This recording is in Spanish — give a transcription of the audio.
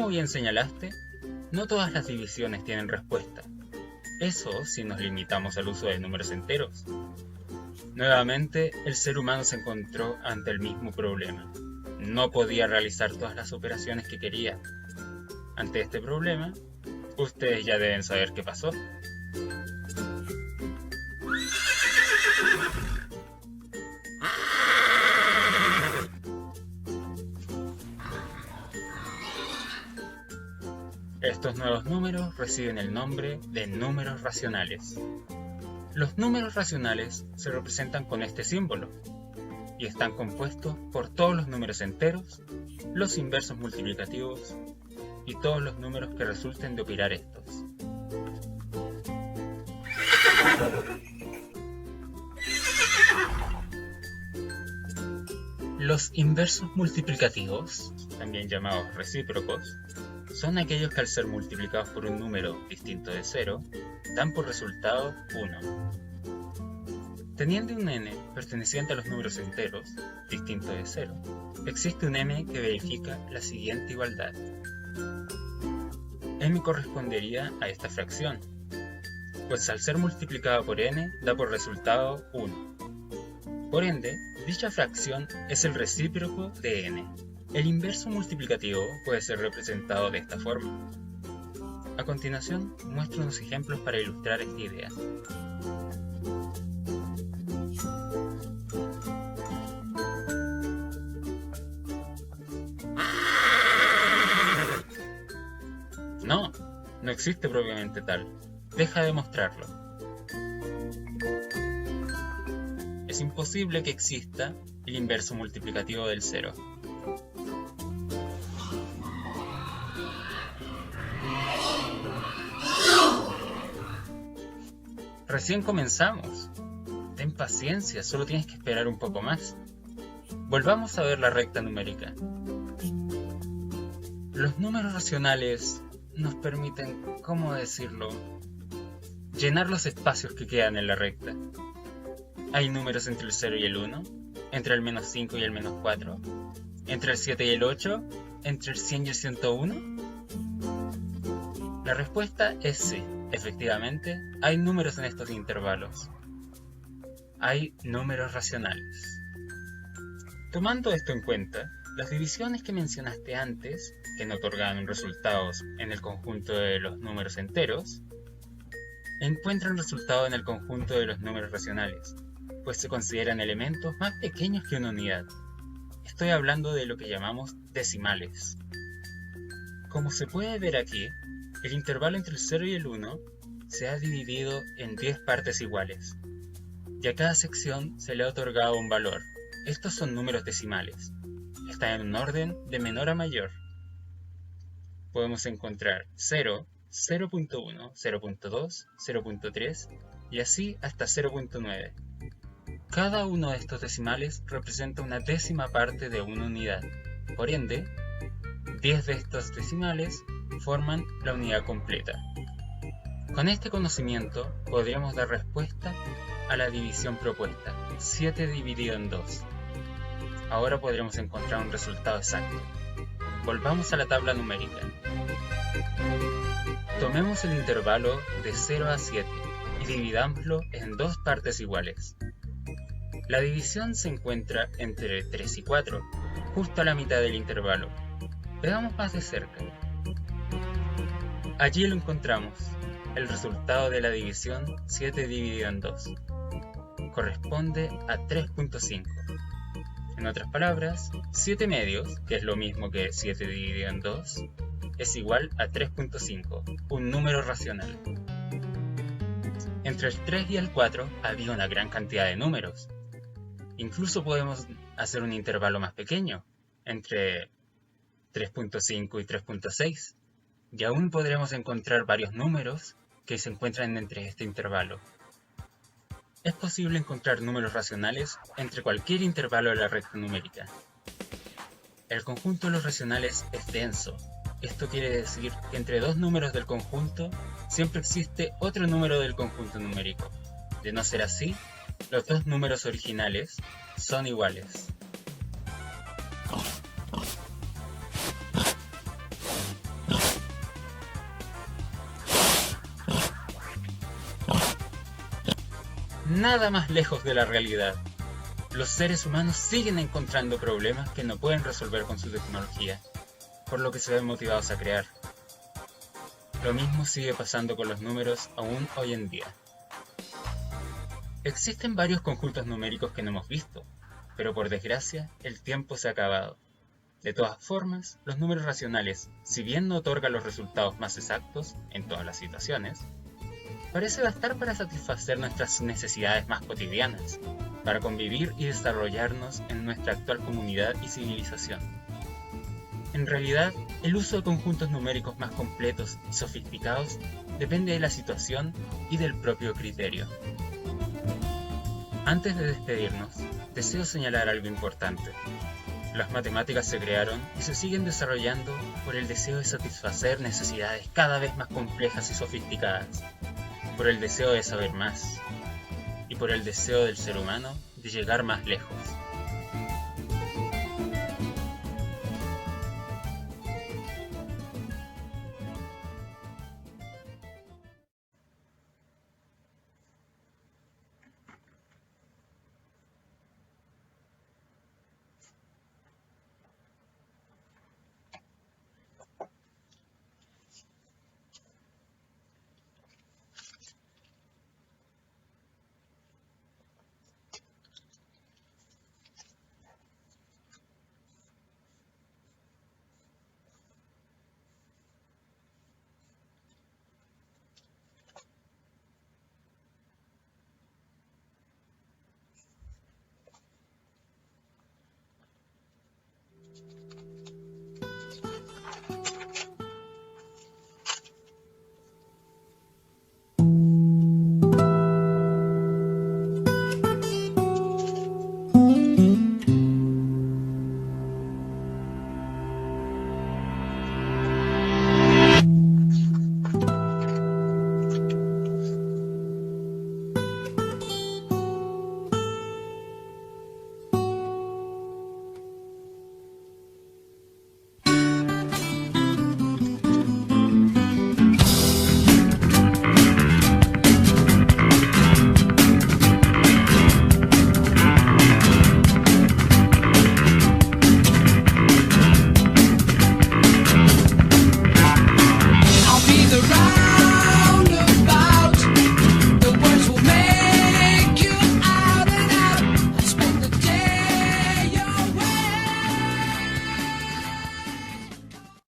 Como bien señalaste, no todas las divisiones tienen respuesta. Eso si nos limitamos al uso de números enteros. Nuevamente, el ser humano se encontró ante el mismo problema. No podía realizar todas las operaciones que quería. Ante este problema, ustedes ya deben saber qué pasó. Estos nuevos números reciben el nombre de números racionales. Los números racionales se representan con este símbolo y están compuestos por todos los números enteros, los inversos multiplicativos y todos los números que resulten de operar estos. Los inversos multiplicativos, también llamados recíprocos, son aquellos que al ser multiplicados por un número distinto de 0, dan por resultado 1. Teniendo un n perteneciente a los números enteros, distinto de 0, existe un m que verifica la siguiente igualdad. M correspondería a esta fracción, pues al ser multiplicado por n da por resultado 1. Por ende, dicha fracción es el recíproco de n. El inverso multiplicativo puede ser representado de esta forma. A continuación, muestro unos ejemplos para ilustrar esta idea. No existe propiamente tal. Deja de mostrarlo. Es imposible que exista el inverso multiplicativo del 0. Recién comenzamos. Ten paciencia, solo tienes que esperar un poco más. Volvamos a ver la recta numérica. Los números racionales nos permiten, ¿cómo decirlo?, llenar los espacios que quedan en la recta. Hay números entre el 0 y el 1, entre el menos 5 y el menos 4, entre el 7 y el 8, entre el 100 y el 101. La respuesta es sí. Efectivamente, hay números en estos intervalos. Hay números racionales. Tomando esto en cuenta, las divisiones que mencionaste antes, que no otorgaban resultados en el conjunto de los números enteros, encuentran resultado en el conjunto de los números racionales, pues se consideran elementos más pequeños que una unidad. Estoy hablando de lo que llamamos decimales. Como se puede ver aquí, el intervalo entre el 0 y el 1 se ha dividido en 10 partes iguales, y a cada sección se le ha otorgado un valor. Estos son números decimales. Están en un orden de menor a mayor. Podemos encontrar 0, 0.1, 0.2, 0.3 y así hasta 0.9. Cada uno de estos decimales representa una décima parte de una unidad. Por ende, 10 de estos decimales forman la unidad completa. Con este conocimiento podríamos dar respuesta a la división propuesta, 7 dividido en 2. Ahora podremos encontrar un resultado exacto. Volvamos a la tabla numérica. Tomemos el intervalo de 0 a 7 y dividámoslo en dos partes iguales. La división se encuentra entre 3 y 4, justo a la mitad del intervalo. Veamos más de cerca. Allí lo encontramos, el resultado de la división 7 dividido en 2. Corresponde a 3.5. En otras palabras, 7 medios, que es lo mismo que 7 dividido en 2, es igual a 3.5, un número racional. Entre el 3 y el 4 había una gran cantidad de números. Incluso podemos hacer un intervalo más pequeño, entre 3.5 y 3.6, y aún podremos encontrar varios números que se encuentran entre este intervalo. Es posible encontrar números racionales entre cualquier intervalo de la recta numérica. El conjunto de los racionales es denso. Esto quiere decir que entre dos números del conjunto siempre existe otro número del conjunto numérico. De no ser así, los dos números originales son iguales. nada más lejos de la realidad. Los seres humanos siguen encontrando problemas que no pueden resolver con su tecnología, por lo que se ven motivados a crear. Lo mismo sigue pasando con los números aún hoy en día. Existen varios conjuntos numéricos que no hemos visto, pero por desgracia el tiempo se ha acabado. De todas formas, los números racionales, si bien no otorgan los resultados más exactos en todas las situaciones, parece bastar para satisfacer nuestras necesidades más cotidianas, para convivir y desarrollarnos en nuestra actual comunidad y civilización. En realidad, el uso de conjuntos numéricos más completos y sofisticados depende de la situación y del propio criterio. Antes de despedirnos, deseo señalar algo importante. Las matemáticas se crearon y se siguen desarrollando por el deseo de satisfacer necesidades cada vez más complejas y sofisticadas, por el deseo de saber más y por el deseo del ser humano de llegar más lejos.